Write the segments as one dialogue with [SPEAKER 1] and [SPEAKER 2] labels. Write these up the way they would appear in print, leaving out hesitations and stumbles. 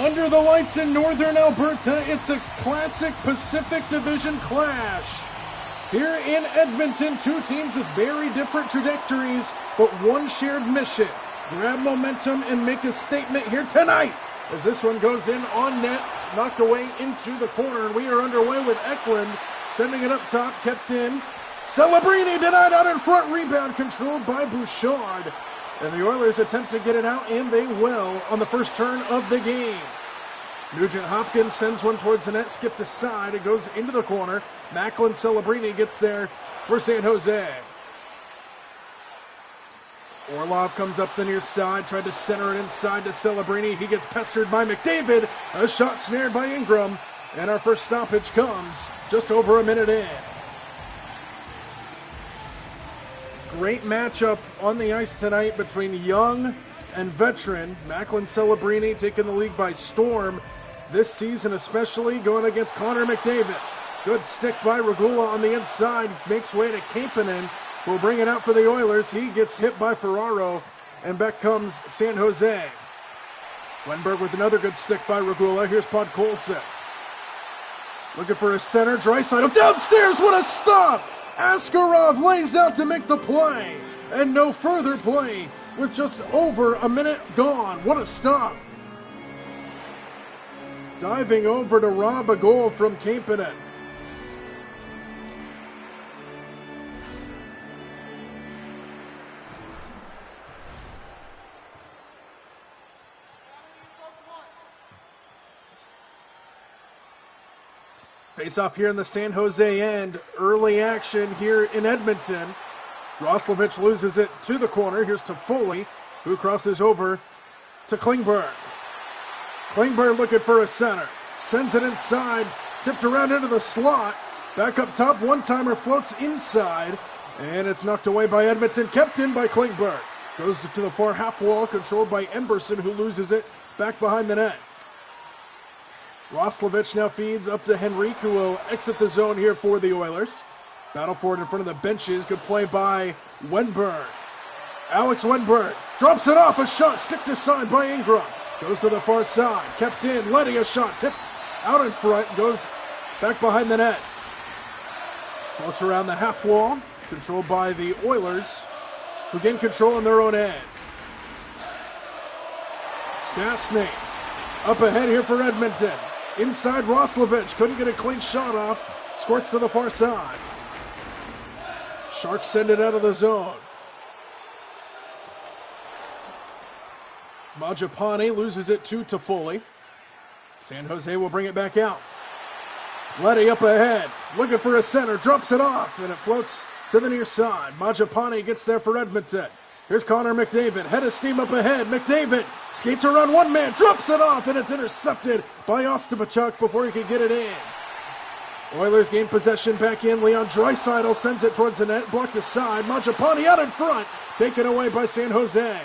[SPEAKER 1] Under the lights in northern Alberta, it's a classic Pacific Division clash. Here in Edmonton, two teams with very different trajectories, but one shared mission. Grab momentum and make a statement here tonight. As this one goes in on net, knocked away into the corner, and we are underway with Eklund sending it up top, kept in. Celebrini denied out in front, rebound controlled by Bouchard. And the Oilers attempt to get it out, and they will on the first turn of the game. Nugent Hopkins sends one towards the net, skipped aside. It goes into the corner. Macklin Celebrini gets there for San Jose. Orlov comes up the near side, tried to center it inside to Celebrini. He gets pestered by McDavid. A shot snared by Ingram. And our first stoppage comes just over a minute in. Great matchup on the ice tonight between young and veteran. Macklin Celebrini taking the league by storm this season, especially going against Connor McDavid. Good stick by Regula on the inside, makes way to Kapanen. Will bring it out for the Oilers. He gets hit by Ferraro, and back comes San Jose. Wenberg with another good stick by Regula. Here's Podkolzin. Looking for a center. Draisaitl downstairs. What a stop! Askarov lays out to make the play, and no further play with just over a minute gone. What a stop! Diving over to rob a goal from Kapanen. Face off here in the San Jose end. Early action here in Edmonton. Roslovic loses it to the corner. Here's to Foley, who crosses over to Klingberg. Klingberg looking for a center. Sends it inside. Tipped around into the slot. Back up top. One-timer floats inside. And it's knocked away by Edmonton. Kept in by Klingberg. Goes to the far half wall. Controlled by Emberson, who loses it back behind the net. Roslovic now feeds up to Henrique, who will exit the zone here for the Oilers. Battle for it in front of the benches. Good play by Wenberg. Alex Wenberg drops it off. A shot sticked aside by Ingram. Goes to the far side. Kept in. Letting a shot. Tipped out in front. Goes back behind the net. Close around the half wall. Controlled by the Oilers, who gain control on their own end. Stastny up ahead here for Edmonton. Inside Roslovic. Couldn't get a clean shot off. Squirts to the far side. Sharks send it out of the zone. Majapani loses it to Toffoli. San Jose will bring it back out. Letty up ahead. Looking for a center. Drops it off. And it floats to the near side. Majapani gets there for Edmonton. Here's Connor McDavid. Head of steam up ahead. McDavid skates around one man. Drops it off. And it's intercepted by Ostapachuk before he could get it in. Oilers gain possession back in. Leon Draisaitl sends it towards the net. Blocked aside. Majapani out in front. Taken away by San Jose.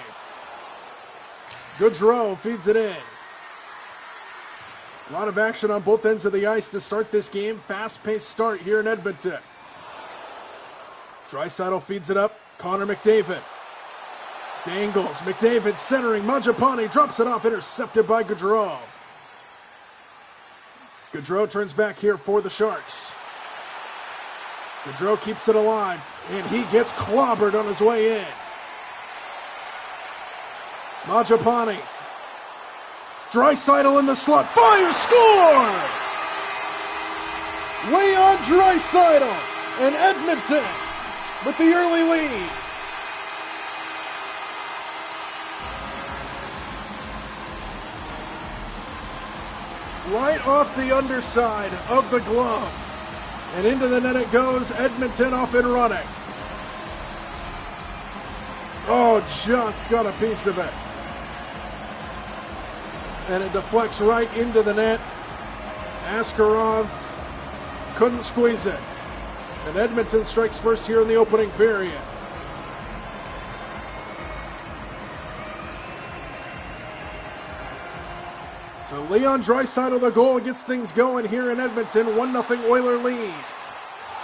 [SPEAKER 1] Gaudreau feeds it in. A lot of action on both ends of the ice to start this game. Fast-paced start here in Edmonton. Draisaitl feeds it up. Connor McDavid. Dangles. McDavid centering. Majapani drops it off. Intercepted by Gaudreau. Gaudreau turns back here for the Sharks. Gaudreau keeps it alive. And he gets clobbered on his way in. Majapani. Draisaitl in the slot. Fire! Score! Leon Draisaitl and Edmonton with the early lead. Right off the underside of the glove. And into the net it goes. Edmonton off and running. Oh, just got a piece of it. And it deflects right into the net. Askarov couldn't squeeze it. And Edmonton strikes first here in the opening period. So Leon Draisaitl the goal gets things going here in Edmonton. 1-0 Oiler lead.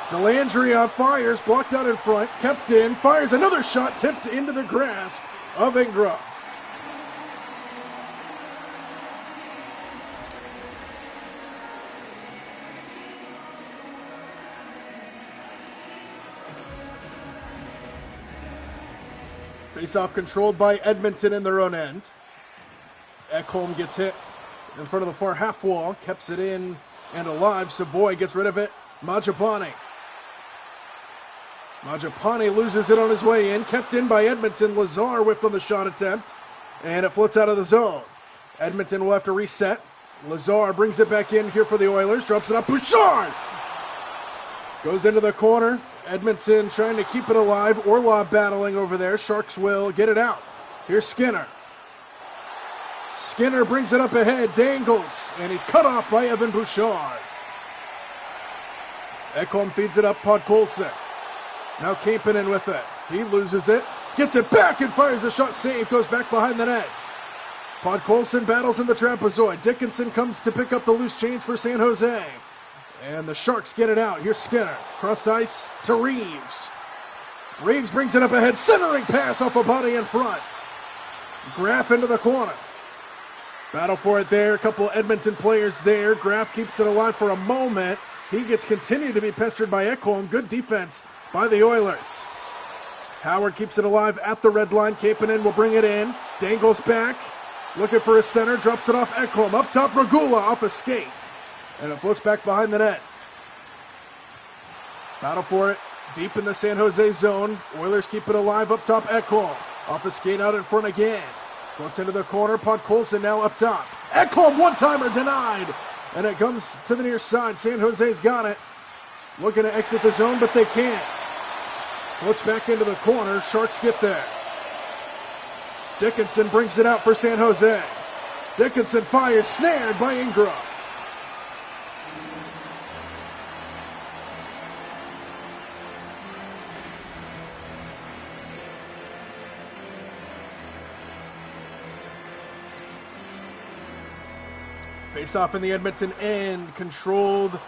[SPEAKER 1] Dellandrea fires, blocked out in front, kept in, fires another shot, tipped into the grasp of Ingram. Face-off controlled by Edmonton in their own end. Ekholm gets hit in front of the far half wall, keeps it in and alive. Savoy gets rid of it. Majapani loses it on his way in, kept in by Edmonton. Lazar whipped on the shot attempt, and it floats out of the zone. Edmonton will have to reset. Lazar brings it back in here for the Oilers, drops it up. Bouchard goes into the corner. Edmonton trying to keep it alive. Orlov battling over there. Sharks will get it out. Here's Skinner. Skinner brings it up ahead, dangles, and he's cut off by Evan Bouchard. Ekholm feeds it up, Podkolzin. Now Kapanen with it. He loses it, gets it back and fires a shot. Save, goes back behind the net. Podkolzin battles in the trapezoid. Dickinson comes to pick up the loose change for San Jose. And the Sharks get it out. Here's Skinner. Cross ice to Reeves. Reeves brings it up ahead. Centering pass off a body in front. Graff into the corner. Battle for it there. A couple Edmonton players there. Graff keeps it alive for a moment. He gets continued to be pestered by Ekholm. Good defense by the Oilers. Howard keeps it alive at the red line. Kapanen will bring it in. Dangles back. Looking for a center. Drops it off Ekholm. Up top, Regula off a skate. And it floats back behind the net. Battle for it deep in the San Jose zone. Oilers keep it alive up top. Ekholm off a skate out in front again. Floats into the corner. Podkolzin now up top. Ekholm one-timer denied. And it comes to the near side. San Jose's got it. Looking to exit the zone, but they can't. Floats back into the corner. Sharks get there. Dickinson brings it out for San Jose. Dickinson fires, snared by Ingram. Face-off in the Edmonton end, controlled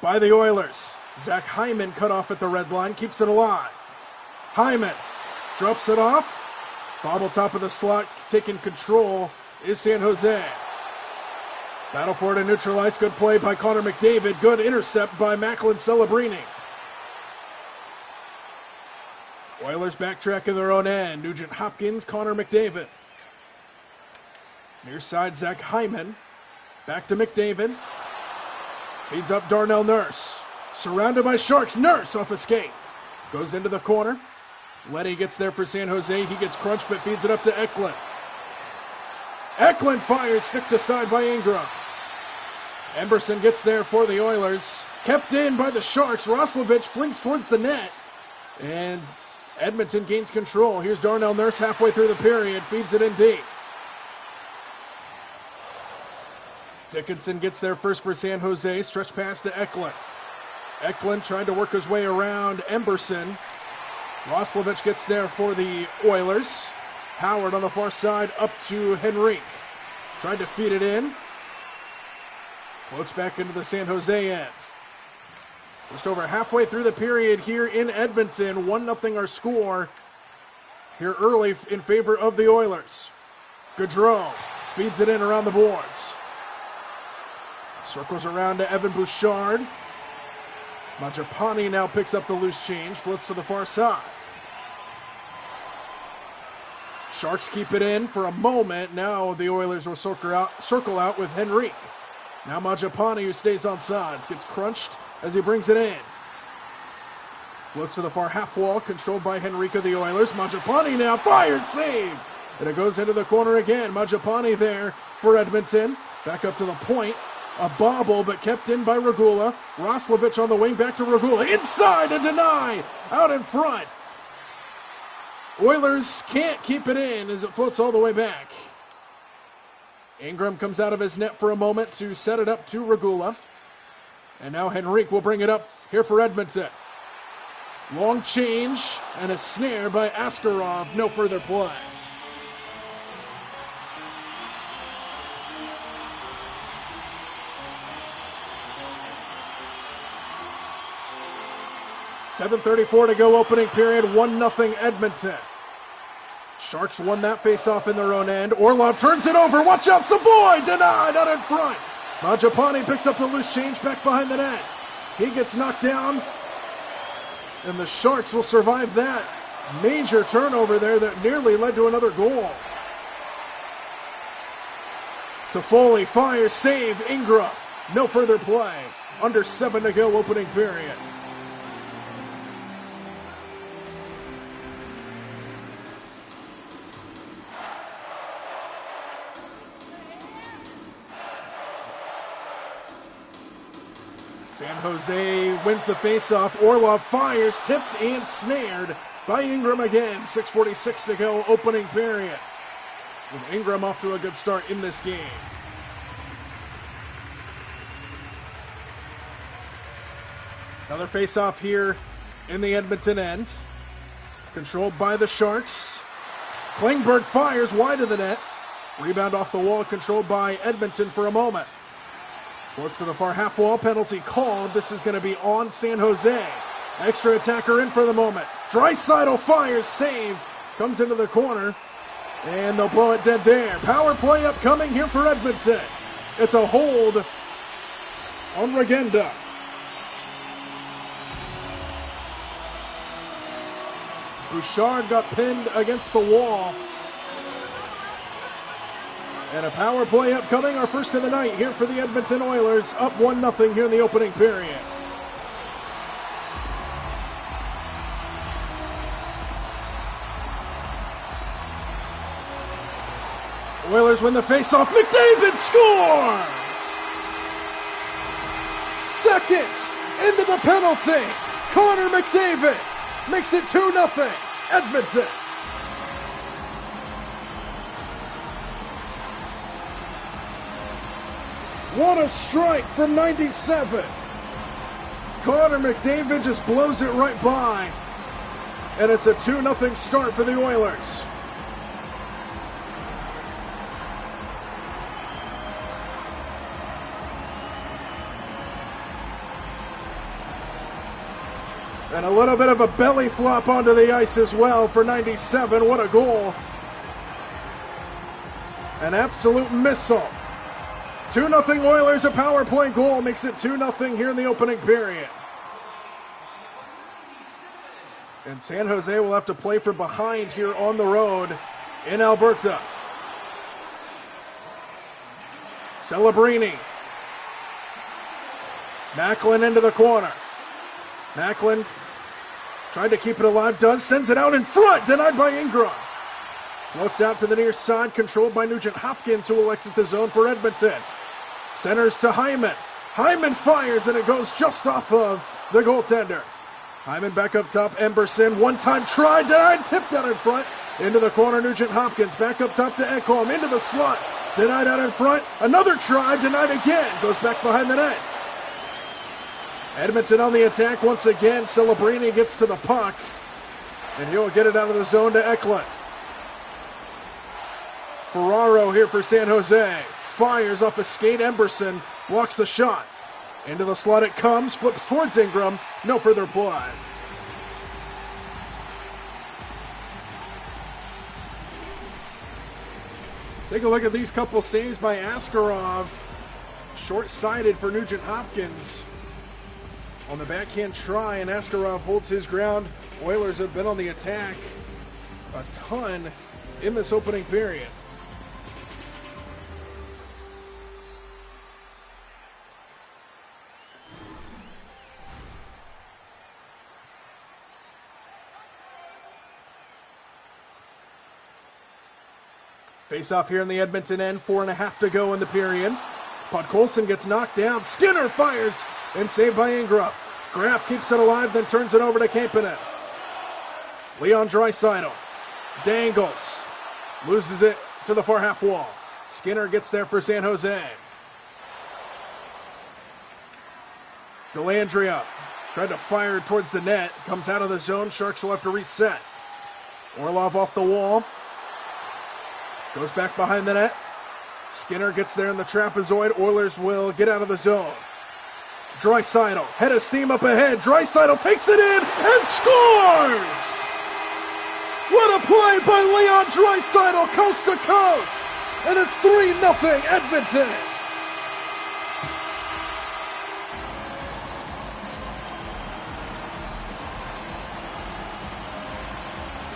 [SPEAKER 1] by the Oilers. Zach Hyman cut off at the red line, keeps it alive. Hyman drops it off. Bobble top of the slot, taking control is San Jose. Battle for it and neutralize. Good play by Connor McDavid. Good intercept by Macklin Celebrini. Oilers backtrack in their own end. Nugent Hopkins, Connor McDavid. Near side, Zach Hyman. Back to McDavid. Feeds up Darnell Nurse. Surrounded by Sharks. Nurse off a skate. Goes into the corner. Leddy gets there for San Jose. He gets crunched but feeds it up to Eklund. Eklund fires, sticked aside by Ingram. Emberson gets there for the Oilers. Kept in by the Sharks. Roslovic flings towards the net. And Edmonton gains control. Here's Darnell Nurse halfway through the period. Feeds it in deep. Dickinson gets there first for San Jose. Stretch pass to Eklund. Eklund trying to work his way around Emberson. Roslovic gets there for the Oilers. Howard on the far side up to Henrique. Tried to feed it in. Floats back into the San Jose end. Just over halfway through the period here in Edmonton. 1-0 our score here early in favor of the Oilers. Gaudreau feeds it in around the boards. Circles around to Evan Bouchard. Majapani now picks up the loose change. Floats to the far side. Sharks keep it in for a moment. Now the Oilers will circle out with Henrique. Now Majapani, who stays on sides, gets crunched as he brings it in. Floats to the far half wall, controlled by Henrique of the Oilers. Majapani now fires, save! And it goes into the corner again. Majapani there for Edmonton. Back up to the point. A bobble, but kept in by Regula. Roslovic on the wing, back to Regula. Inside, a deny! Out in front. Oilers can't keep it in as it floats all the way back. Ingram comes out of his net for a moment to set it up to Regula. And now Henrique will bring it up here for Edmonton. Long change and a snare by Askarov. No further play. .7:34 to go opening period, 1-0 Edmonton. Sharks won that faceoff in their own end. Orlov turns it over, watch out, Savoy, denied, out in front. Majapani picks up the loose change back behind the net. He gets knocked down, and the Sharks will survive that. Major turnover there that nearly led to another goal. Toffoli fires, save, Ingram. No further play. Under 7 to go, opening period. San Jose wins the faceoff. Orlov fires, tipped and snared by Ingram again. 6:46 to go, opening period. With Ingram off to a good start in this game. Another faceoff here in the Edmonton end. Controlled by the Sharks. Klingberg fires wide of the net. Rebound off the wall, controlled by Edmonton for a moment. Forced to the far half wall, penalty called. This is going to be on San Jose. Extra attacker in for the moment. Draisaitl fires, save. Comes into the corner. And they'll blow it dead there. Power play upcoming here for Edmonton. It's a hold on Regenda. Bouchard got pinned against the wall. And a power play upcoming, our first of the night here for the Edmonton Oilers. Up 1-0 here in the opening period. Oilers win the faceoff. McDavid score! Seconds into the penalty. Connor McDavid makes it 2-0. Edmonton. What a strike from 97. Connor McDavid just blows it right by. And it's a 2-0 start for the Oilers. And a little bit of a belly flop onto the ice as well for 97. What a goal. An absolute missile. 2-0 Oilers, a power play goal makes it 2-0 here in the opening period. And San Jose will have to play from behind here on the road in Alberta. Celebrini. Macklin into the corner. Macklin tried to keep it alive, sends it out in front, denied by Ingram. Floats out to the near side, controlled by Nugent Hopkins, who will exit the zone for Edmonton. Centers to Hyman. Hyman fires, and it goes just off of the goaltender. Hyman back up top, Emberson, one-time try, denied, tipped out in front. Into the corner, Nugent Hopkins, back up top to Ekholm, into the slot, denied out in front. Another try, denied again, goes back behind the net. Edmonton on the attack once again. Celebrini gets to the puck, and he'll get it out of the zone to Eklund. Ferraro here for San Jose. Fires off a skate. Emberson blocks the shot. Into the slot it comes. Flips towards Ingram. No further play. Take a look at these couple saves by Askarov. Short-sighted for Nugent Hopkins. On the backhand try, and Askarov holds his ground. Oilers have been on the attack a ton in this opening period. Face off here in the Edmonton end, 4.5 to go in the period. Podkolzin gets knocked down. Skinner fires and saved by Ingram. Graf keeps it alive, then turns it over to Kapanen. Leon Draisaitl dangles, loses it to the far half wall. Skinner gets there for San Jose. Dellandrea tried to fire towards the net, comes out of the zone. Sharks will have to reset. Orlov off the wall. Goes back behind the net. Skinner gets there in the trapezoid. Oilers will get out of the zone. Draisaitl, head of steam up ahead. Draisaitl takes it in and scores! What a play by Leon Draisaitl, coast to coast! And it's 3-0 Edmonton!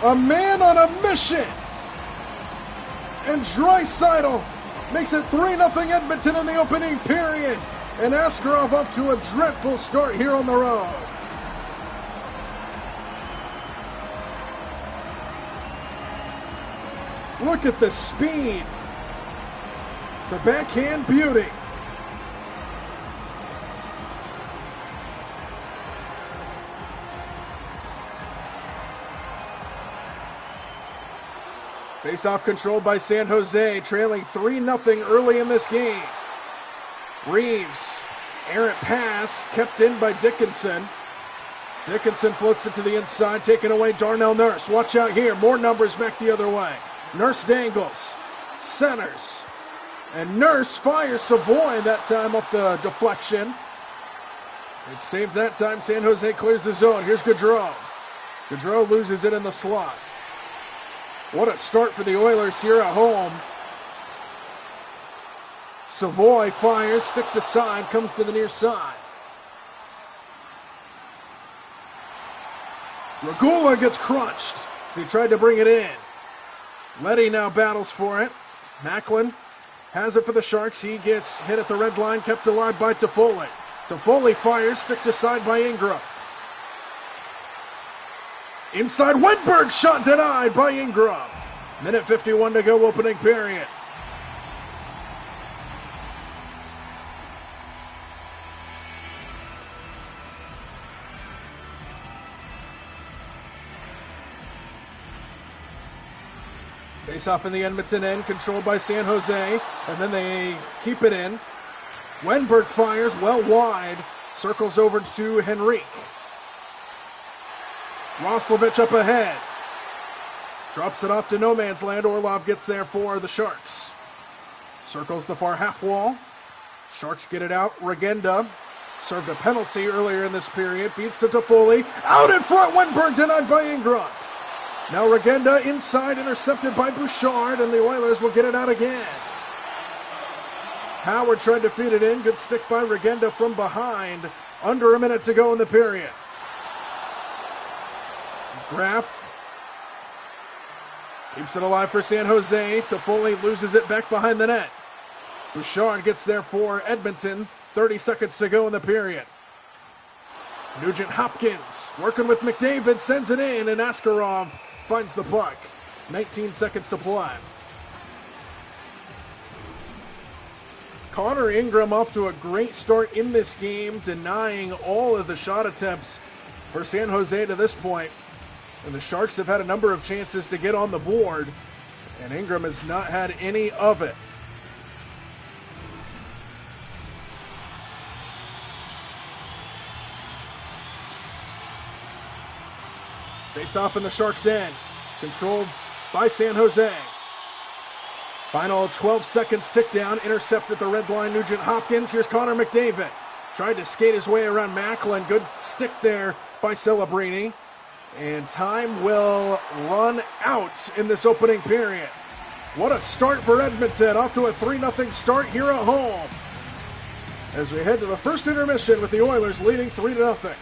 [SPEAKER 1] A man on a mission. And Draisaitl makes it 3-0 Edmonton in the opening period. And Askarov off to a dreadful start here on the road. Look at the speed. The backhand beauty. Face-off controlled by San Jose, trailing 3-0 early in this game. Reeves, errant pass, kept in by Dickinson. Dickinson floats it to the inside, taking away Darnell Nurse. Watch out here, more numbers back the other way. Nurse dangles, centers, and Nurse fires Savoy that time off the deflection. It's saved that time. San Jose clears the zone. Here's Gaudreau. Gaudreau loses it in the slot. What a start for the Oilers here at home. Savoy fires, stick to side, comes to the near side. Regula gets crunched as he tried to bring it in. Leddy now battles for it. Macklin has it for the Sharks. He gets hit at the red line, kept alive by Toffoli. Toffoli fires, stick to side by Ingram. Inside Wenberg, shot denied by Ingram. Minute 51 to go, opening period. Face off in the Edmonton end, controlled by San Jose, and then they keep it in. Wenberg fires well wide, circles over to Henrique. Roslovich up ahead. Drops it off to no man's land. Orlov gets there for the Sharks. Circles the far half wall. Sharks get it out. Regenda served a penalty earlier in this period. Feeds to Toffoli. Out in front. Wenberg denied by Ingram. Now Regenda inside, intercepted by Bouchard, and the Oilers will get it out again. Howard tried to feed it in. Good stick by Regenda from behind. Under a minute to go in the period. Graff keeps it alive for San Jose. Toffoli loses it back behind the net. Bouchard gets there for Edmonton. 30 seconds to go in the period. Nugent Hopkins working with McDavid, sends it in, and Askarov finds the puck. 19 seconds to play. Connor Ingram off to a great start in this game, denying all of the shot attempts for San Jose to this point. And the Sharks have had a number of chances to get on the board, and Ingram has not had any of it. Face off in the Sharks' end, controlled by San Jose. Final 12 seconds tick down, intercept at the red line, Nugent Hopkins. Here's Connor McDavid. Tried to skate his way around Macklin. Good stick there by Celebrini. And time will run out in this opening period. What a start for Edmonton, off to a 3-0 start here at home. As we head to the first intermission with the Oilers leading 3-0.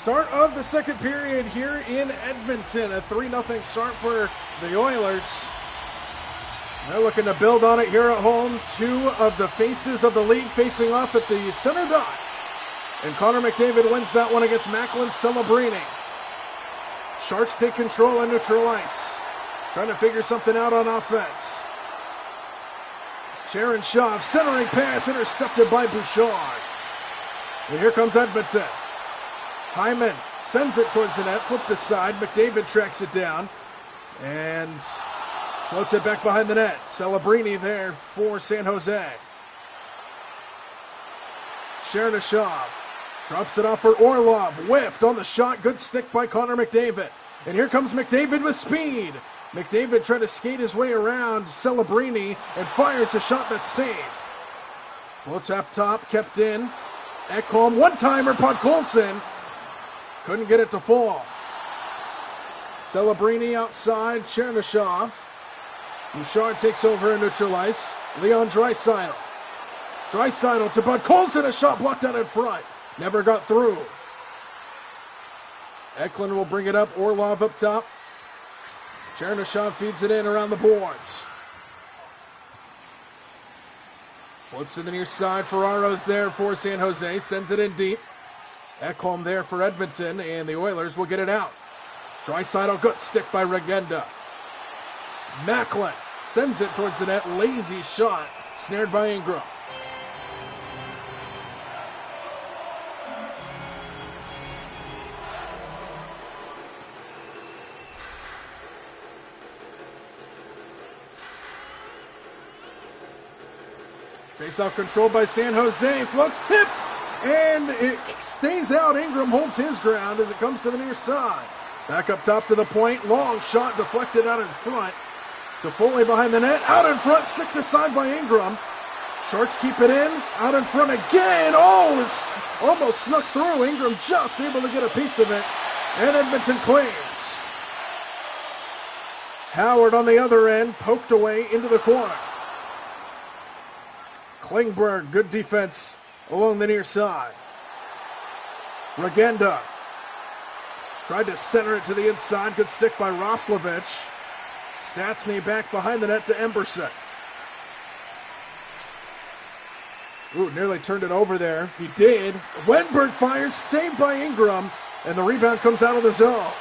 [SPEAKER 1] Start of the second period here in Edmonton. A 3-0 start for the Oilers. They're looking to build on it here at home. Two of the faces of the league facing off at the center dot. And Connor McDavid wins that one against Macklin Celebrini. Sharks take control on neutral ice. Trying to figure something out on offense. Sharon Shaw, centering pass, intercepted by Bouchard. And here comes Edmonton. Hyman sends it towards the net, flipped aside. McDavid tracks it down and floats it back behind the net. Celebrini there for San Jose. Chernyshov drops it off for Orlov. Whiffed on the shot. Good stick by Connor McDavid. And here comes McDavid with speed. McDavid trying to skate his way around Celebrini and fires a shot that's saved. Floats up top, kept in. Ekholm, one-timer, Podkolzin. Couldn't get it to fall. Celebrini outside, Chernyshov. Bouchard takes over in neutral ice. Leon Draisaitl. Draisaitl to Podkolzin, a shot blocked out in front. Never got through. Eklund will bring it up. Orlov up top. Chernyshov feeds it in around the boards. Floats to the near side. Ferraro's there for San Jose. Sends it in deep. Ekholm there for Edmonton, and the Oilers will get it out. Draisaitl, good stick by Regenda. Macklin sends it towards the net. Lazy shot. Snared by Ingram. Face-off controlled by San Jose. Floats tipped, and it stays out. Ingram holds his ground as it comes to the near side. Back up top to the point. Long shot deflected out in front. Toffoli behind the net. Out in front, sticked aside by Ingram. Sharks keep it in. Out in front again. Oh, it's almost snuck through. Ingram just able to get a piece of it. And Edmonton claims. Howard on the other end, poked away into the corner. Klingberg, good defense along the near side. Regenda tried to center it to the inside. Good stick by Roslovic. Stastny back behind the net to Emberson. Ooh, nearly turned it over there. He did. Wenberg fires, saved by Ingram, and the rebound comes out of the zone.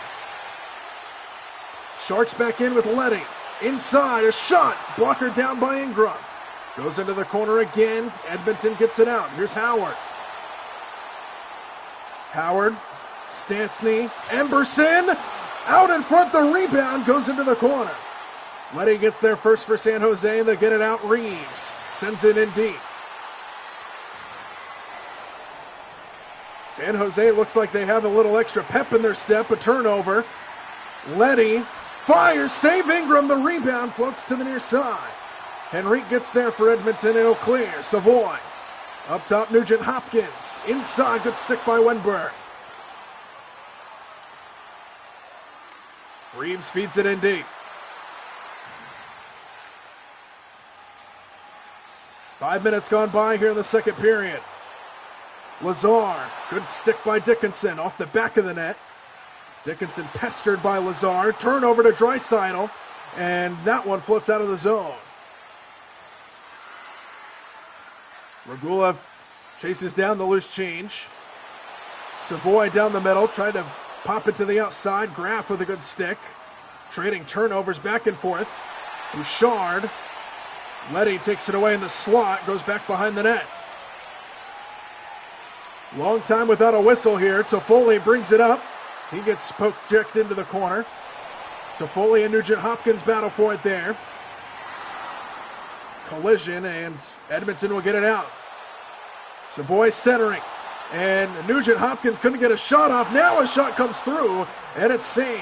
[SPEAKER 1] Sharks back in with Leddy. Inside, a shot. Blocker down by Ingram. Goes into the corner again. Edmonton gets it out. Here's Howard. Howard. Stastny. Emberson. Out in front. The rebound goes into the corner. Leddy gets there first for San Jose. They get it out. Reeves sends it in deep. San Jose looks like they have a little extra pep in their step. A turnover. Leddy fires. Save Ingram. The rebound floats to the near side. Henrique gets there for Edmonton. It'll clear. Savoy. Up top, Nugent Hopkins. Inside, good stick by Wenberg. Reeves feeds it in deep. 5 minutes gone by here in the second period. Lazar. Good stick by Dickinson off the back of the net. Dickinson pestered by Lazar. Turnover to Draisaitl. And that one floats out of the zone. Regula chases down the loose change. Savoy down the middle, trying to pop it to the outside. Graff with a good stick. Trading turnovers back and forth. Bouchard. Leddy takes it away in the slot, goes back behind the net. Long time without a whistle here. Toffoli brings it up. He gets poked into the corner. Toffoli and Nugent Hopkins battle for it there. Collision, and Edmonton will get it out. Savoy centering, and Nugent Hopkins couldn't get a shot off. Now a shot comes through, and it's saved.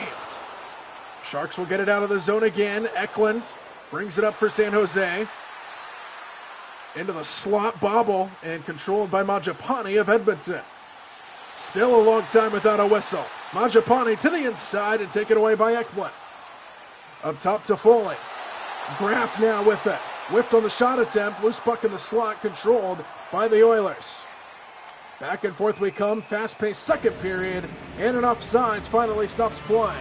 [SPEAKER 1] Sharks will get it out of the zone again. Eklund brings it up for San Jose. Into the slot, bobble, and controlled by Mangiapane of Edmonton. Still a long time without a whistle. Mangiapane to the inside and taken away by Eklund. Up top to Foley. Graff now with it. Whipped on the shot attempt. Loose puck in the slot, controlled by the Oilers. Back and forth we come. Fast-paced second period. And an offsides finally stops play.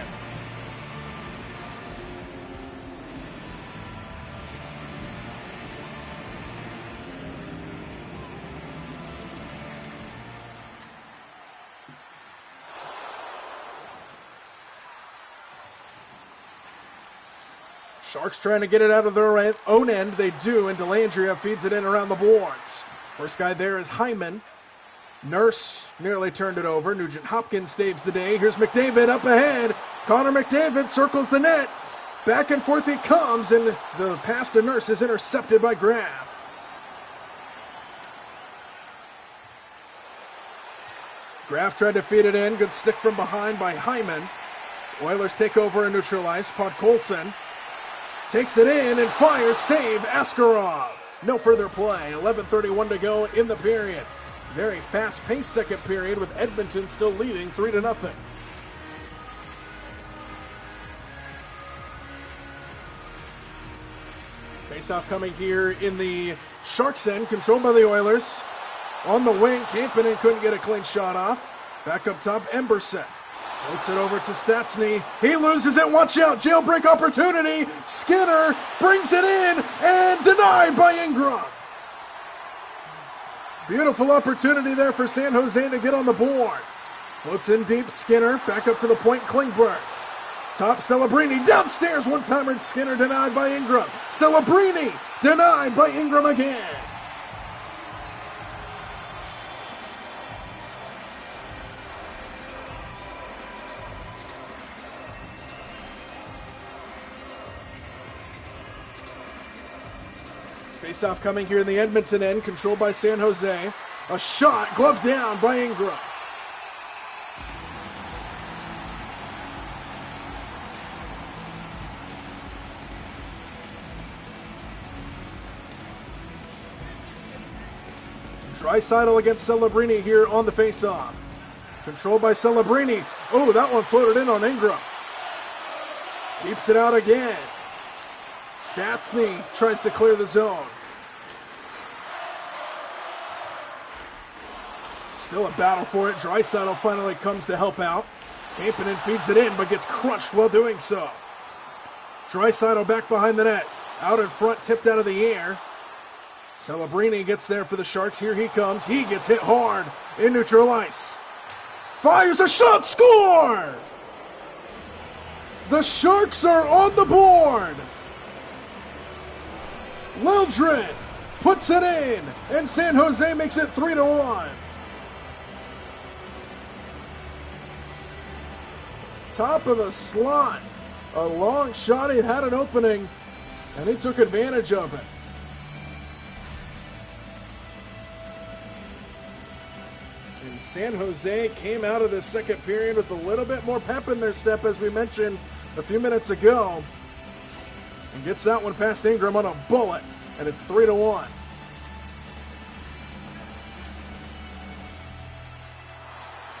[SPEAKER 1] Sharks trying to get it out of their own end. They do, and Delandria feeds it in around the boards. First guy there is Hyman. Nurse nearly turned it over. Nugent Hopkins saves the day. Here's McDavid up ahead. Connor McDavid circles the net. Back and forth he comes, and the pass to Nurse is intercepted by Graf. Graf tried to feed it in. Good stick from behind by Hyman. Oilers take over and neutralize. Podkolzin takes it in and fires. Save Askarov. No further play. 11:31 to go in the period. Very fast-paced second period with Edmonton still leading 3-0. Face-off coming here in the Sharks' end, controlled by the Oilers. On the wing, Kampanen couldn't get a clean shot off. Back up top, Emberson. Floats it over to Stastny. He loses it. Watch out. Jailbreak opportunity. Skinner brings it in and denied by Ingram. Beautiful opportunity there for San Jose to get on the board. Floats in deep. Skinner back up to the point. Klingberg. Top Celebrini. Downstairs. One-timer. Skinner denied by Ingram. Celebrini denied by Ingram again. Face-off coming here in the Edmonton end, controlled by San Jose. A shot, glove down by Ingram. Draisaitl against Celebrini here on the face-off. Controlled by Celebrini. Oh, that one floated in on Ingram. Keeps it out again. Stastny tries to clear the zone. Still a battle for it. Draisaitl finally comes to help out. Kampanen feeds it in, but gets crushed while doing so. Draisaitl back behind the net. Out in front, tipped out of the air. Celebrini gets there for the Sharks. Here he comes. He gets hit hard in neutral ice. Fires a shot. Score! The Sharks are on the board. Liljegren puts it in, and San Jose makes it 3-1. Top of the slot. A long shot. He had an opening, and he took advantage of it. And San Jose came out of the second period with a little bit more pep in their step, as we mentioned a few minutes ago. And gets that one past Ingram on a bullet, and it's 3-1.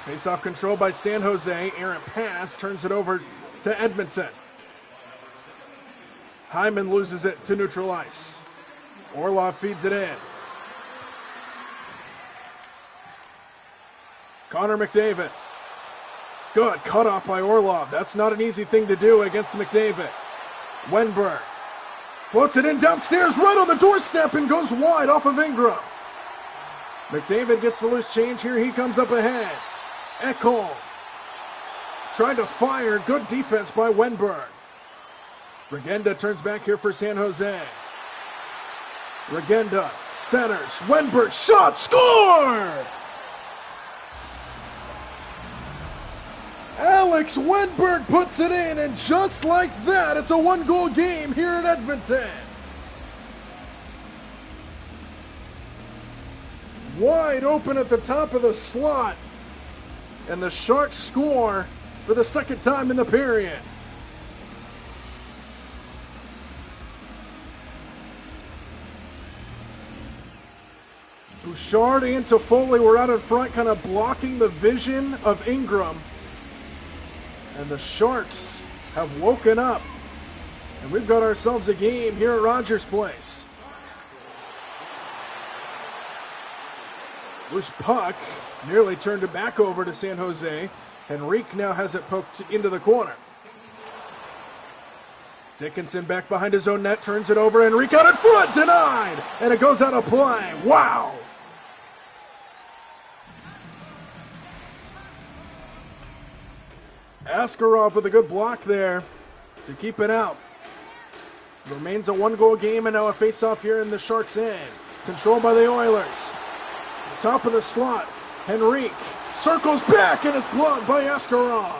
[SPEAKER 1] Face-off control by San Jose. Errant pass turns it over to Edmonton. Hyman loses it to neutral ice. Orlov feeds it in. Connor McDavid. Good cutoff by Orlov. That's not an easy thing to do against McDavid. Wenberg floats it in downstairs right on the doorstep and goes wide off of Ingram. McDavid gets the loose change. Here he comes up ahead. Ekholm tried to fire. Good defense by Wenberg. Regenda turns back here for San Jose. Regenda centers. Wenberg shot. Score! Alex Wenberg puts it in, and just like that, it's a one-goal game here in Edmonton. Wide open at the top of the slot, and the Sharks score for the second time in the period. Bouchard and Toffoli were out in front, kind of blocking the vision of Ingram. And the Sharks have woken up. And we've got ourselves a game here at Rogers Place. Loose puck. Nearly turned it back over to San Jose. Henrique now has it poked into the corner. Dickinson back behind his own net. Turns it over. Henrique out in front. Denied. And it goes out of play. Wow. Askarov with a good block there to keep it out. Remains a one-goal game, and now a face-off here in the Sharks' end. Controlled by the Oilers. Top of the slot, Henrique circles back, and it's gloved by Askarov.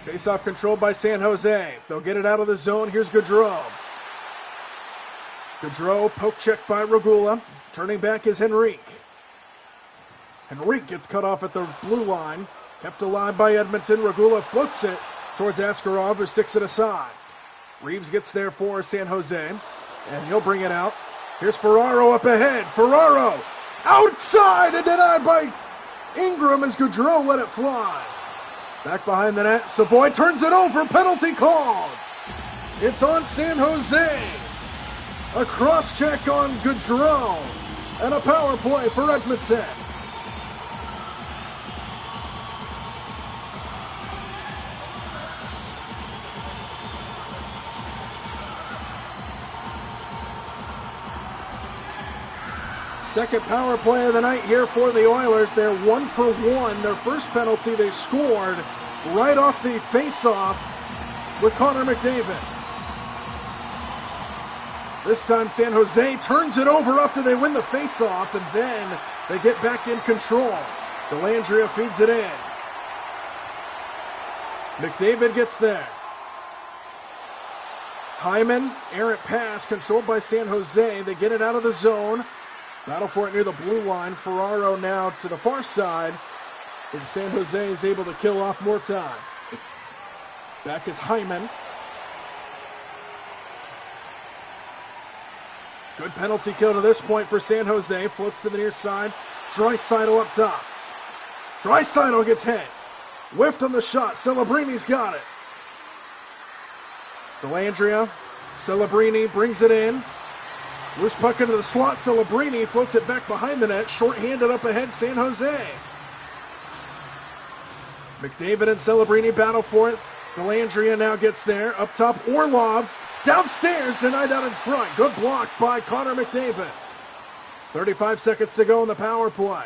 [SPEAKER 1] Face-off controlled by San Jose. They'll get it out of the zone. Here's Gaudreau. Gaudreau, poke check by Regula. Turning back is Henrique. Henrique gets cut off at the blue line. Kept alive by Edmonton. Regula floats it towards Askarov, who sticks it aside. Reeves gets there for San Jose, and he'll bring it out. Here's Ferraro up ahead. Ferraro outside and denied by Ingram as Gaudreau let it fly. Back behind the net, Savoy turns it over, penalty called. It's on San Jose. A cross-check on Gaudreau, and a power play for Edmonton. Second power play of the night here for the Oilers. They're 1 for 1. Their first penalty they scored right off the face-off with Connor McDavid. This time San Jose turns it over after they win the face-off, and then they get back in control. Dellandrea feeds it in. McDavid gets there. Hyman, errant pass, controlled by San Jose. They get it out of the zone. Battle for it near the blue line. Ferraro now to the far side. And San Jose is able to kill off more time. Back is Hyman. Good penalty kill to this point for San Jose. Floats to the near side. Draisaitl up top. Draisaitl gets hit. Whiffed on the shot. Celebrini's got it. Dellandrea. Celebrini brings it in. Loose puck into the slot. Celebrini floats it back behind the net. Short-handed up ahead, San Jose. McDavid and Celebrini battle for it. Dellandrea now gets there. Up top, Orlov. Downstairs, denied out in front. Good block by Connor McDavid. 35 seconds to go in the power play.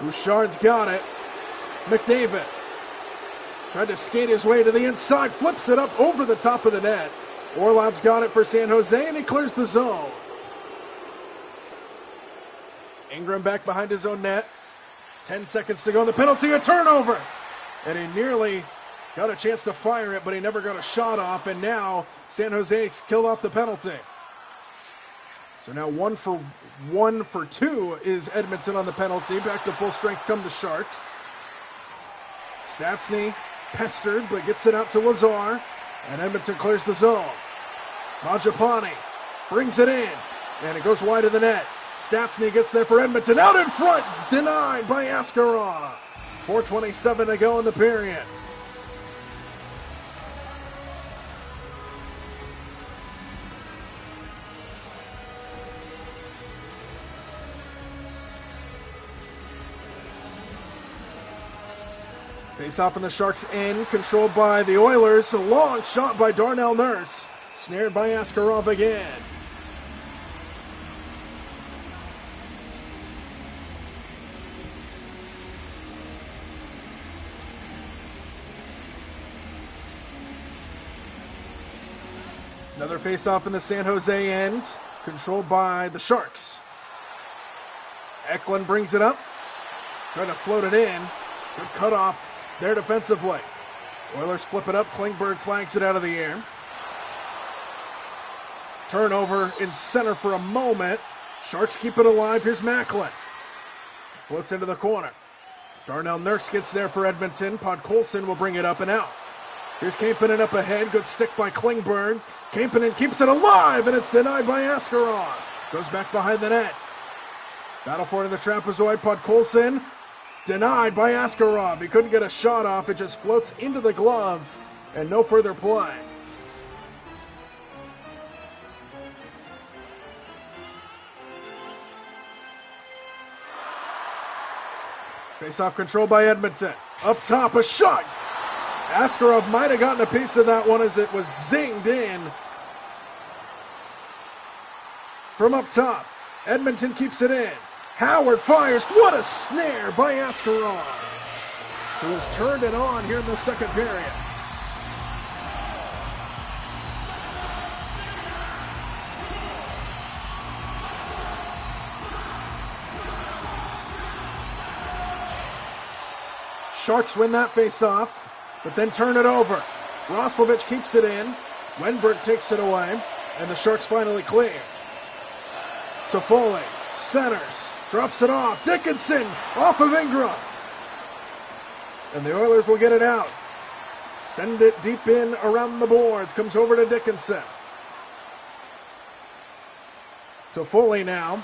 [SPEAKER 1] Bouchard's got it. McDavid tried to skate his way to the inside. Flips it up over the top of the net. Orlov's got it for San Jose, and he clears the zone. Ingram back behind his own net. 10 seconds to go in the penalty, a turnover. And he nearly got a chance to fire it, but he never got a shot off, and now San Jose killed off the penalty. So now 1 for 2 is Edmonton on the penalty. Back to full strength come the Sharks. Stastny pestered, but gets it out to Lazar, and Edmonton clears the zone. Mangiapane brings it in, and it goes wide of the net. Stastny gets there for Edmonton. Out in front, denied by Askarov. 4:27 to go in the period. Face off in the Sharks' end, controlled by the Oilers. A long shot by Darnell Nurse. Snared by Askarov again. Another face-off in the San Jose end, controlled by the Sharks. Eklund brings it up, trying to float it in. Good cutoff there defensively. Oilers flip it up. Klingberg flags it out of the air. Turnover in center for a moment. Sharks keep it alive. Here's Macklin. Floats into the corner. Darnell Nurse gets there for Edmonton. Podkolzin will bring it up and out. Here's Kapanen up ahead. Good stick by Klingberg. Kapanen keeps it alive, and it's denied by Askarov. Goes back behind the net. Battle for it in the trapezoid. Podkolzin denied by Askarov. He couldn't get a shot off. It just floats into the glove, and no further play. Face-off control by Edmonton. Up top, a shot. Askarov might have gotten a piece of that one as it was zinged in. From up top, Edmonton keeps it in. Howard fires. What a snare by Askarov, who has turned it on here in the second period. Sharks win that face-off, but then turn it over. Roslovich keeps it in. Wenberg takes it away, and the Sharks finally clear. Toffoli centers, drops it off. Dickinson off of Ingram. And the Oilers will get it out. Send it deep in around the boards. Comes over to Dickinson. Toffoli now.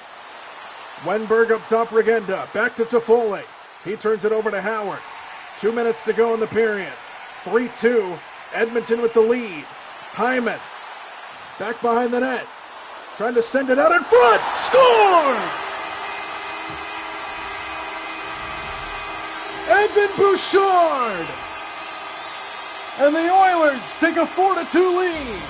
[SPEAKER 1] Wenberg up top, Regenda. Back to Toffoli. He turns it over to Howard. 2 minutes to go in the period. 3-2. Edmonton with the lead. Hyman back behind the net. Trying to send it out in front. Score! Edmund Bouchard. And the Oilers take a 4-2 lead.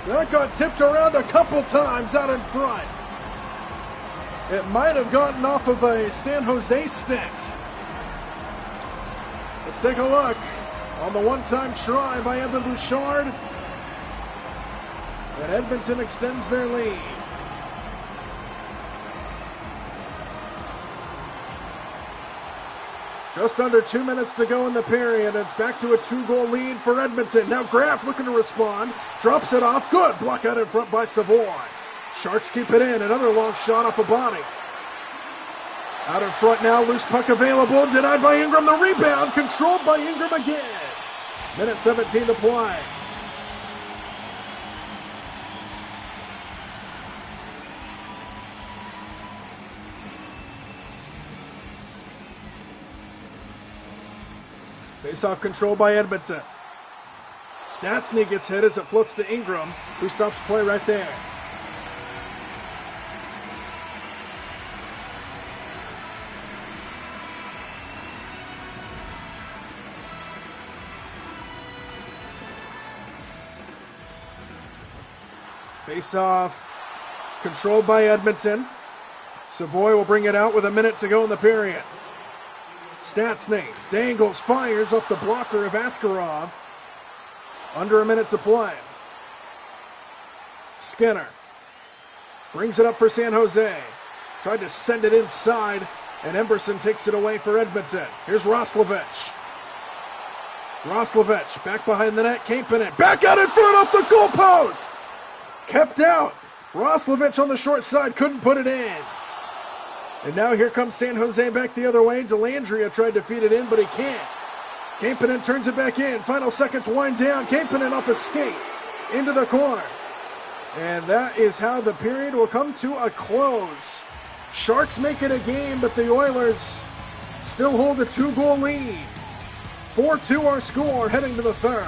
[SPEAKER 1] That got tipped around a couple times out in front. It might have gotten off of a San Jose stick. Let's take a look on the one-time try by Evan Bouchard. And Edmonton extends their lead. Just under 2 minutes to go in the period. It's back to a 2-goal lead for Edmonton. Now Graff looking to respond. Drops it off. Good. Block out in front by Savoy. Sharks keep it in. Another long shot off a body. Out in front now. Loose puck available. Denied by Ingram. The rebound. Controlled by Ingram again. Minute 17 to play. Face-off control by Edmonton. Stastny gets hit as it floats to Ingram, who stops play right there. Face-off controlled by Edmonton. Savoy will bring it out with a minute to go in the period. Stastny dangles, fires off the blocker of Askarov. Under a minute to play. Skinner brings it up for San Jose. Tried to send it inside, and Emberson takes it away for Edmonton. Here's Roslovich. Roslovich back behind the net. Kapanen back out in front off the goalpost. Kept out. Roslovich on the short side couldn't put it in. And now here comes San Jose back the other way. Delandria tried to feed it in, but he can't. Kapanen turns it back in. Final seconds wind down. Kapanen off a skate into the corner. And that is how the period will come to a close. Sharks make it a game, but the Oilers still hold a 2-goal lead. 4-2 our score heading to the third.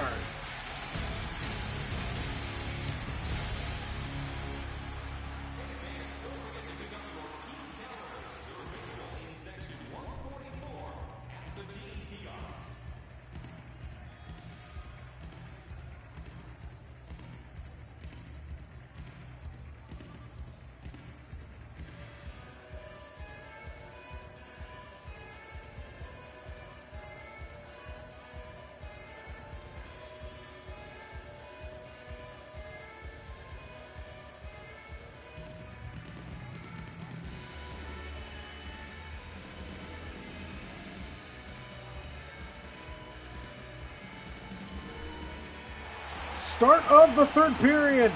[SPEAKER 1] Start of the third period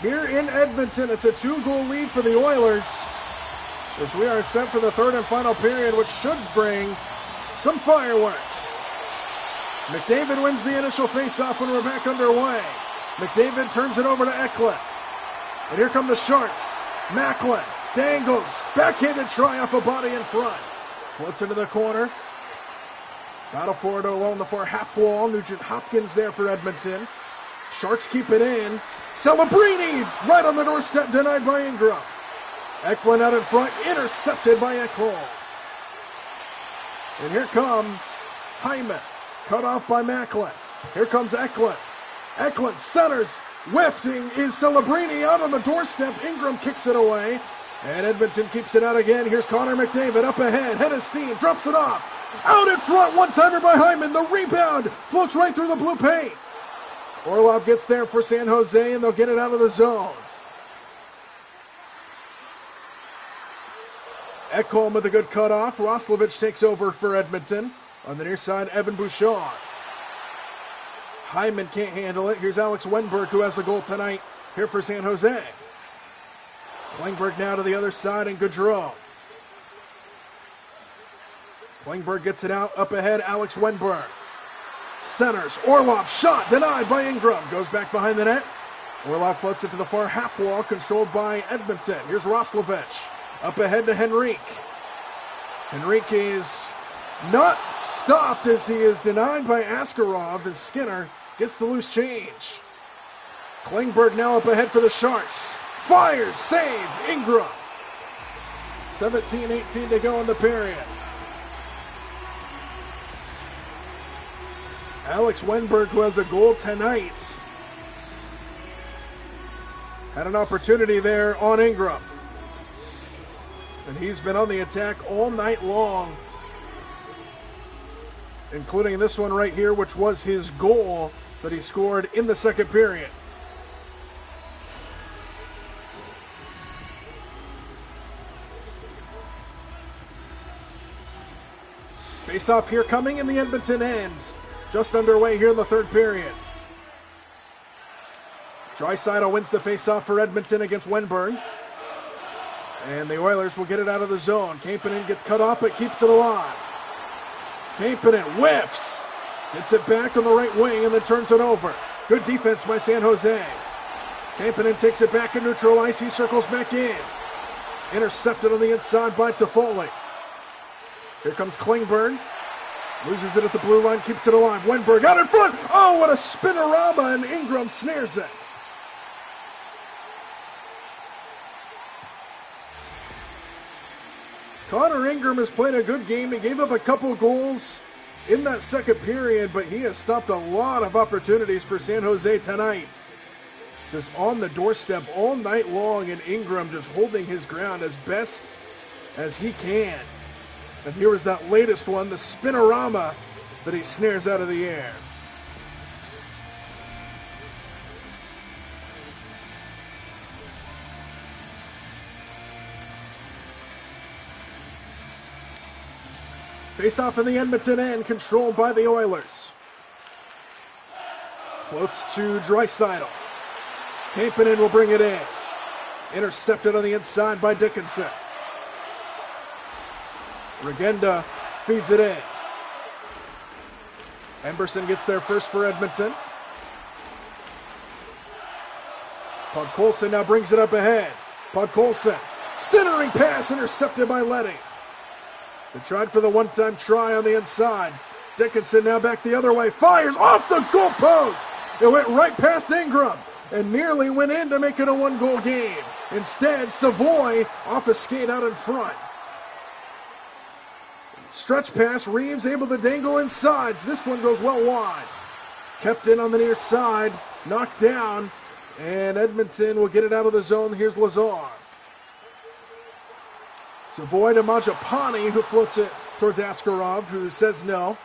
[SPEAKER 1] here in Edmonton. It's a 2-goal lead for the Oilers as we are set for the third and final period, which should bring some fireworks. McDavid wins the initial faceoff when we're back underway. McDavid turns it over to Eklund. And here come the Sharks. Macklin dangles. Backhanded try off a body in front. Floats into the corner. Battle for it along the far half wall. Nugent Hopkins there for Edmonton. Sharks keep it in. Celebrini right on the doorstep, denied by Ingram. Eklund out in front, intercepted by Ekholm. And here comes Hyman, cut off by Macklin. Here comes Eklund. Eklund centers, whiffing is Celebrini out on the doorstep. Ingram kicks it away, and Edmonton keeps it out again. Here's Connor McDavid up ahead, head of steam, drops it off. Out in front, one-timer by Hyman. The rebound floats right through the blue paint. Orlov gets there for San Jose, and they'll get it out of the zone. Ekholm with a good cutoff. Roslovic takes over for Edmonton. On the near side, Evan Bouchard. Hyman can't handle it. Here's Alex Wenberg, who has a goal tonight here for San Jose. Klingberg now to the other side, and Gaudreau. Klingberg gets it out. Up ahead, Alex Wenberg. Centers. Orlov shot denied by Ingram. Goes back behind the net. Orlov floats it to the far half wall, controlled by Edmonton. Here's Roslovic. Up ahead to Henrique. Henrique is not stopped as he is denied by Askarov, and Skinner gets the loose change. Klingberg now up ahead for the Sharks. Fires, save, Ingram. 17-18 to go in the period. Alex Wenberg, who has a goal tonight, had an opportunity there on Ingram. And he's been on the attack all night long, including this one right here, which was his goal that he scored in the second period. Face-off here coming in the Edmonton end. Just underway here in the third period. Draisaitl wins the face-off for Edmonton against Wenberg. And the Oilers will get it out of the zone. Kapanen gets cut off, but keeps it alive. Kapanen whiffs. Gets it back on the right wing and then turns it over. Good defense by San Jose. Kapanen takes it back in neutral ice. He circles back in. Intercepted on the inside by Toffoli. Here comes Klingberg. Loses it at the blue line, keeps it alive. Wenberg out in front. Oh, what a spinorama, and Ingram snares it. Connor Ingram has played a good game. He gave up a couple goals in that second period, but he has stopped a lot of opportunities for San Jose tonight. Just on the doorstep all night long, and Ingram just holding his ground as best as he can. And here is that latest one, the spinorama that he snares out of the air. Face-off in the Edmonton end, controlled by the Oilers. Floats to Draisaitl. Kapanen will bring it in. Intercepted on the inside by Dickinson. Regenda feeds it in. Emberson gets there first for Edmonton. Podkolzin now brings it up ahead. Podkolzin, centering pass, intercepted by Leddy. They tried for the one-time try on the inside. Dickinson now back the other way. Fires off the goalpost. It went right past Ingram and nearly went in to make it a one-goal game. Instead, Savoy off a skate out in front. Stretch pass, Reeves able to dangle inside. This one goes well wide. Kept in on the near side, knocked down, and Edmonton will get it out of the zone. Here's Lazar. Savoy to Majapani, who floats it towards Askarov, who says no.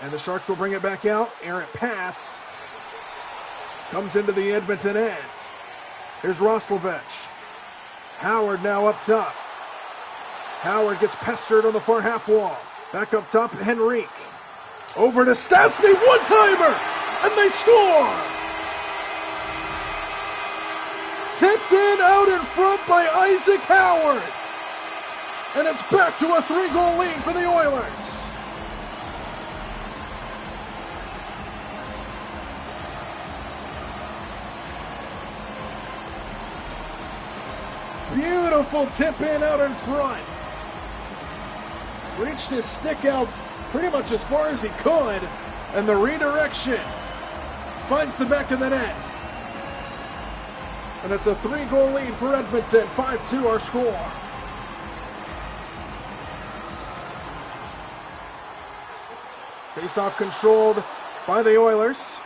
[SPEAKER 1] And the Sharks will bring it back out. Errant pass comes into the Edmonton end. Here's Roslovic. Howard now up top. Howard gets pestered on the far half wall. Back up top, Henrique. Over to Stastny, one-timer, and they score! Tipped in out in front by Isaac Howard. And it's back to a 3-goal lead for the Oilers. Beautiful tip in out in front. Reached his stick out pretty much as far as he could, and the redirection finds the back of the net. and it's a 3-goal lead for Edmonton. 5-2 our score. Face-off controlled by the Oilers.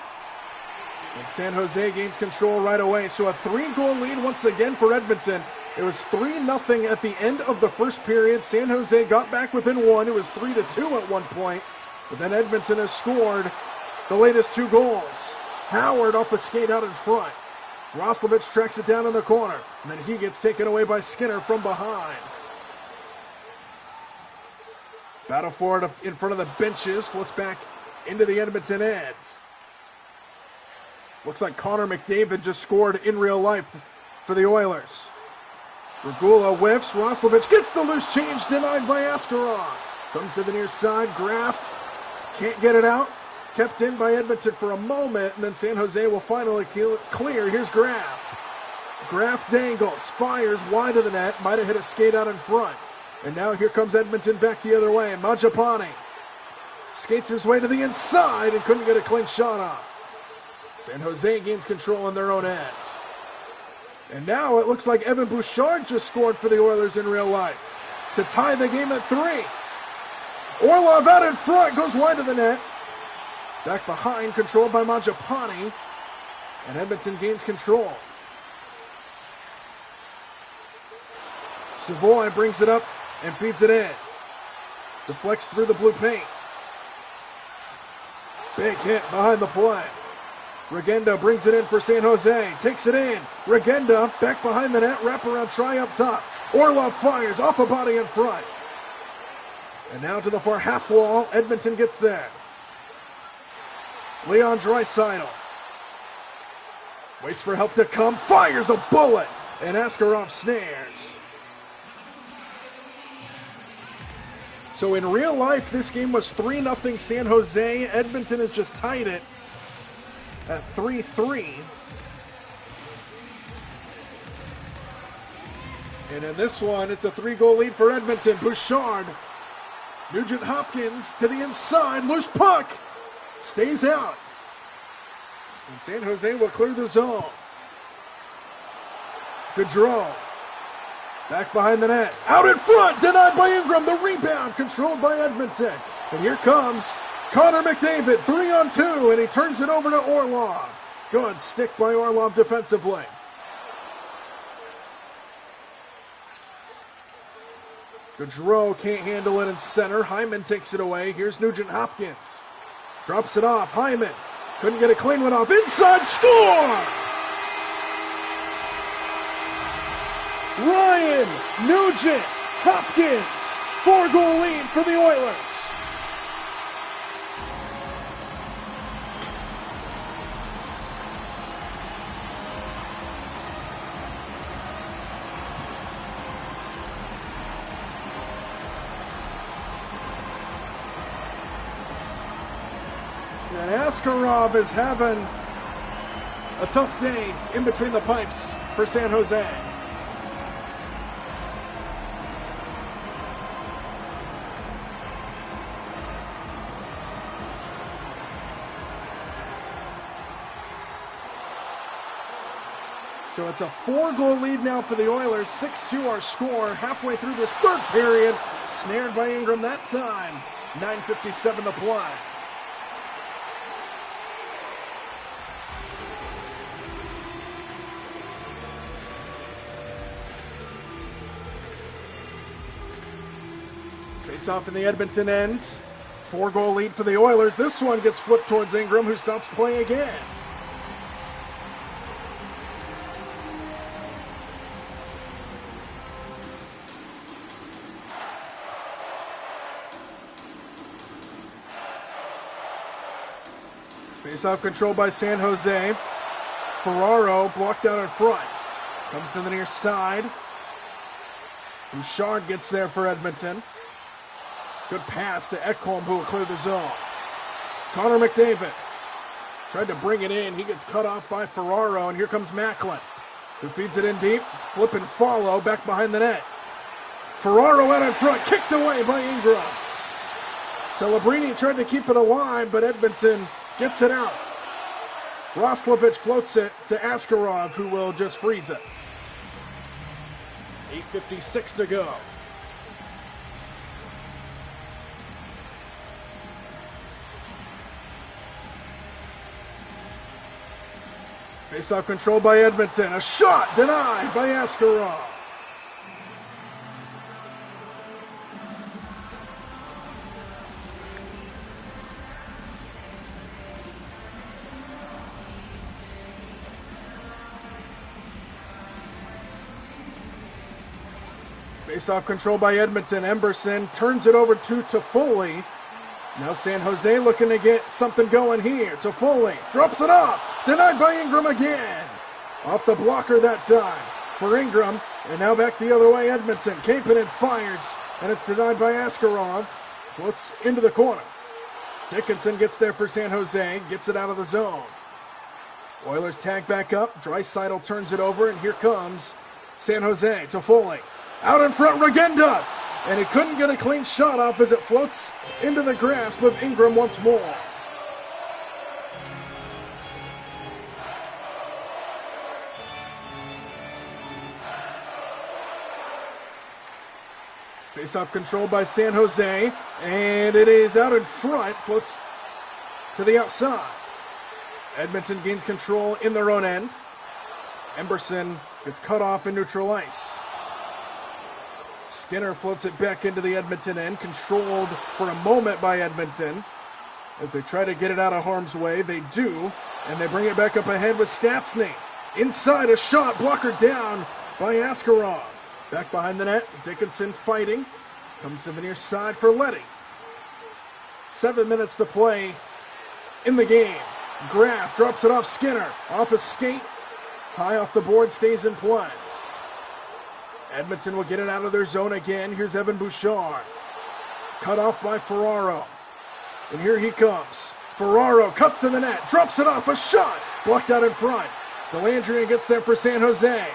[SPEAKER 1] And San Jose gains control right away. So a 3-goal lead once again for Edmonton. It was 3-0 at the end of the first period. San Jose got back within one. It was 3-2 at one point. But then Edmonton has scored the latest 2 goals. Howard off a skate out in front. Roslovic tracks it down in the corner. And then he gets taken away by Skinner from behind. Battle for it in front of the benches. Flips back into the Edmonton end. Looks like Connor McDavid just scored in real life for the Oilers. Regula whiffs. Roslovic gets the loose change, denied by Askarov. Comes to the near side. Graf can't get it out. Kept in by Edmonton for a moment, and then San Jose will finally clear. Here's Graf. Graf dangles, fires wide of the net. Might have hit a skate out in front. And now here comes Edmonton back the other way. Mangiapane skates his way to the inside and couldn't get a clean shot off. San Jose gains control on their own end. And now it looks like Evan Bouchard just scored for the Oilers in real life to tie the game at 3. Orlov out in front, goes wide of the net. Back behind, controlled by Mangiapane. And Edmonton gains control. Savoy brings it up and feeds it in. Deflects through the blue paint. Big hit behind the play. Regenda brings it in for San Jose. Takes it in. Regenda back behind the net. Wraparound try up top. Orlov fires off a body in front. And now to the far half wall. Edmonton gets there. Leon Draisaitl waits for help to come. Fires a bullet. And Askarov snares. So in real life, this game was 3-0 San Jose. Edmonton has just tied it at 3-3. And in this one, it's a 3-goal lead for Edmonton. Bouchard. Nugent Hopkins to the inside. Loose puck. Stays out. And San Jose will clear the zone. Gaudreau. Back behind the net. Out in front. Denied by Ingram. The rebound controlled by Edmonton. And here comes Connor McDavid. 3-on-2. And he turns it over to Orlov. Good stick by Orlov defensively. Gaudreau can't handle it in center. Hyman takes it away. Here's Nugent Hopkins. Drops it off. Hyman couldn't get a clean one off. Inside, score! Ryan Nugent Hopkins. 4-goal lead for the Oilers. And Askarov is having a tough day in between the pipes for San Jose. So it's a 4-goal lead now for the Oilers. 6-2 our score. Halfway through this third period. Snared by Ingram that time. 9:57 to play. Face off in the Edmonton end. 4-goal lead for the Oilers. This one gets flipped towards Ingram, who stops play again. Face-off control by San Jose. Ferraro blocked out in front. Comes to the near side. Bouchard gets there for Edmonton. Good pass to Ekholm, who will clear the zone. Connor McDavid tried to bring it in. He gets cut off by Ferraro, and here comes Macklin, who feeds it in deep. Flip and follow back behind the net. Ferraro out in front, kicked away by Ingram. Celebrini tried to keep it alive, but Edmonton gets it out. Roslovic floats it to Askarov, who will just freeze it. 8:56 to go. Face-off control by Edmonton. A shot denied by Askarov. Face-off control by Edmonton. Emberson turns it over to Toffoli. Now San Jose looking to get something going here. Toffoli drops it off. Denied by Ingram again. Off the blocker that time for Ingram. And now back the other way, Edmonton. Kapanen fires, and it's denied by Askarov. Floats into the corner. Dickinson gets there for San Jose. Gets it out of the zone. Oilers tag back up. Draisaitl turns it over, and here comes San Jose. Toffoli. Out in front, Regenda. And he couldn't get a clean shot off as it floats into the grasp of Ingram once more. Face-off control by San Jose, and it is out in front, floats to the outside. Edmonton gains control in their own end. Emberson gets cut off in neutral ice. Skinner floats it back into the Edmonton end, controlled for a moment by Edmonton. As they try to get it out of harm's way, they do, and they bring it back up ahead with Stastny. Inside, a shot, blocker down by Askarov. Back behind the net, Dickinson fighting. Comes to the near side for Leddy. 7 minutes to play in the game. Graf drops it off Skinner. Off a skate. High off the board, stays in play. Edmonton will get it out of their zone again. Here's Evan Bouchard. Cut off by Ferraro. And here he comes. Ferraro cuts to the net. Drops it off. A shot. Blocked out in front. Delandria gets there for San Jose.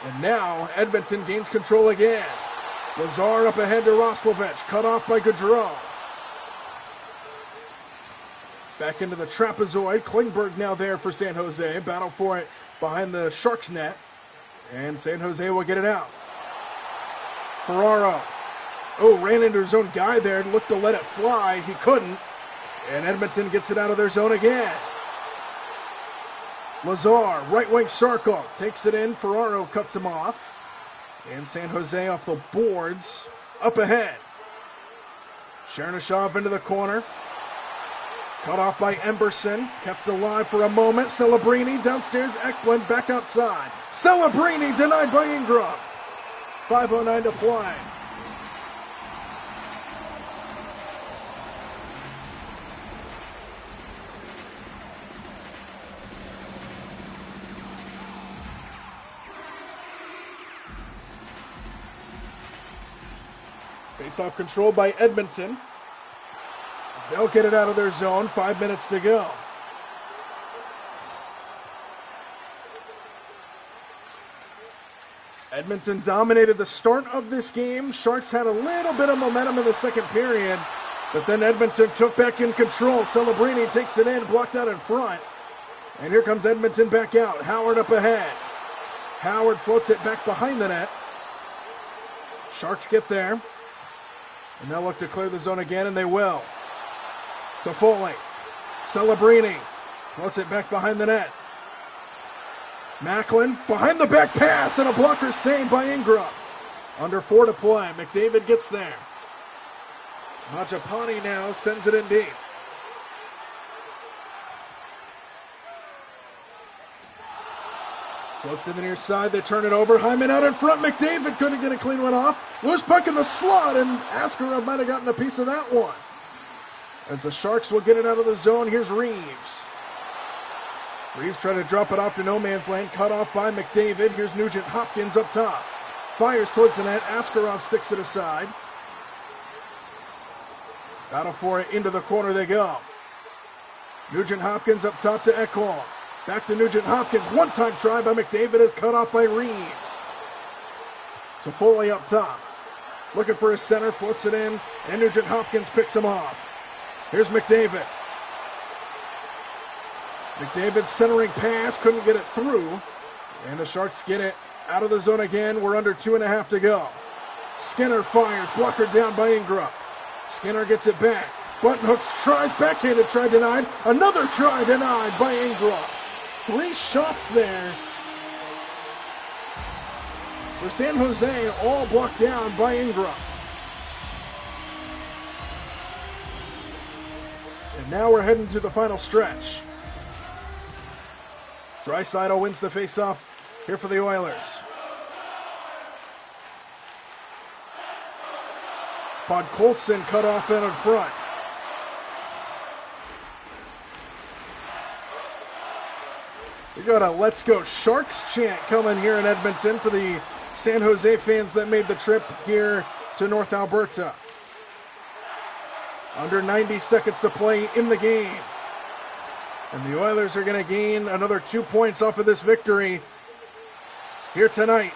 [SPEAKER 1] And now Edmonton gains control again. Lazar up ahead to Roslovic. Cut off by Gaudreau. Back into the trapezoid. Klingberg now there for San Jose. Battle for it behind the Sharks net. And San Jose will get it out. Ferraro. Oh, ran into his own guy there. Looked to let it fly. He couldn't. And Edmonton gets it out of their zone again. Lazar, right wing circle, takes it in. Ferraro cuts him off. And San Jose off the boards, up ahead. Chernyshov into the corner. Cut off by Emberson, kept alive for a moment. Celebrini downstairs, Ekblad back outside. Celebrini denied by Ingram. 5:09 to play. Face-off control by Edmonton. They'll get it out of their zone. 5 minutes to go. Edmonton dominated the start of this game. Sharks had a little bit of momentum in the second period, but then Edmonton took back in control. Celebrini takes it in, blocked out in front. And here comes Edmonton back out. Howard up ahead. Howard floats it back behind the net. Sharks get there. And they'll look to clear the zone again, and they will. Toffoli. Celebrini floats it back behind the net. Macklin behind the back pass, and a blocker saved by Ingram. Under 4 to play. McDavid gets there. Majapani now sends it in deep. Close to the near side, they turn it over. Hyman out in front. McDavid couldn't get a clean one off. Loose puck in the slot, and Askarov might have gotten a piece of that one. As the Sharks will get it out of the zone, here's Reeves. Reeves trying to drop it off to no man's land. Cut off by McDavid. Here's Nugent Hopkins up top. Fires towards the net. Askarov sticks it aside. Battle for it. Into the corner they go. Nugent Hopkins up top to Ekholm. Back to Nugent Hopkins. One-time try by McDavid is cut off by Reeves. Toffoli up top. Looking for a center. Floats it in. And Nugent Hopkins picks him off. Here's McDavid. McDavid's centering pass, couldn't get it through. And the Sharks get it out of the zone again. We're under 2.5 to go. Skinner fires, blocker down by Ingram. Skinner gets it back. Button hooks, tries, backhanded try denied. Another try denied by Ingram. 3 shots there for San Jose, all blocked down by Ingram. And now we're heading to the final stretch. Draisaitl wins the faceoff here for the Oilers. Podkolzin cut off in front. We got a Let's Go Sharks chant coming here in Edmonton for the San Jose fans that made the trip here to North Alberta. Under 90 seconds to play in the game. And the Oilers are going to gain another 2 points off of this victory here tonight.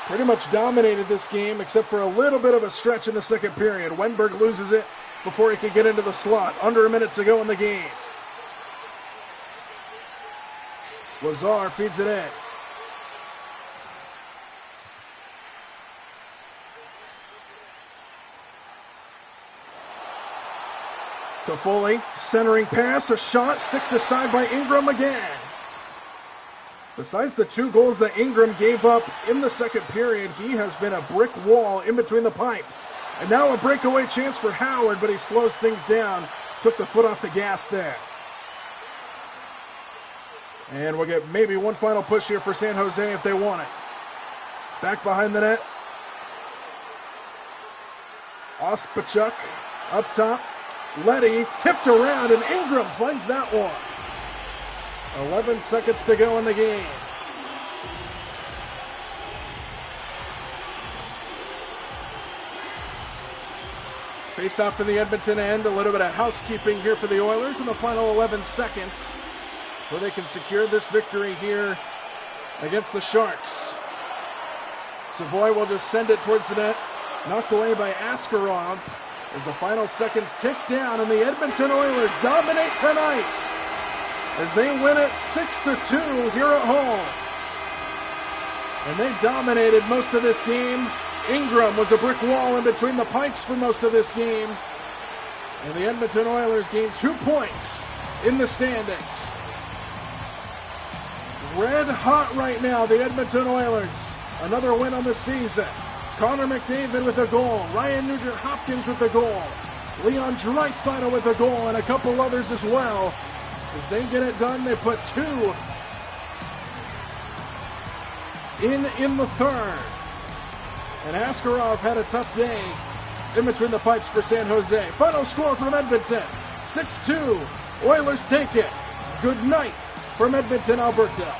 [SPEAKER 1] Pretty much dominated this game except for a little bit of a stretch in the second period. Wenberg loses it before he could get into the slot. Under a minute to go in the game. Lazar feeds it in. Toffoli, centering pass, a shot, stick to side by Ingram again. Besides the 2 goals that Ingram gave up in the second period, he has been a brick wall in between the pipes. And now a breakaway chance for Howard, but he slows things down. Took the foot off the gas there. And we'll get maybe one final push here for San Jose if they want it. Back behind the net. Ospachuk up top. Leddy tipped around, and Ingram finds that one. 11 seconds to go in the game. Face off in the Edmonton end. A little bit of housekeeping here for the Oilers in the final 11 seconds, where they can secure this victory here against the Sharks. Savoy will just send it towards the net. Knocked away by Askarov as the final seconds tick down, and the Edmonton Oilers dominate tonight as they win it 6-2 here at home. And they dominated most of this game. Ingram was a brick wall in between the pipes for most of this game. And the Edmonton Oilers gained 2 points in the standings. Red hot right now, the Edmonton Oilers. Another win on the season. Connor McDavid with a goal. Ryan Nugent-Hopkins with a goal. Leon Draisaitl with a goal, and a couple others as well. As they get it done, they put 2 in the third. And Askarov had a tough day in between the pipes for San Jose. Final score from Edmonton, 6-2. Oilers take it. Good night from Edmonton, Alberta.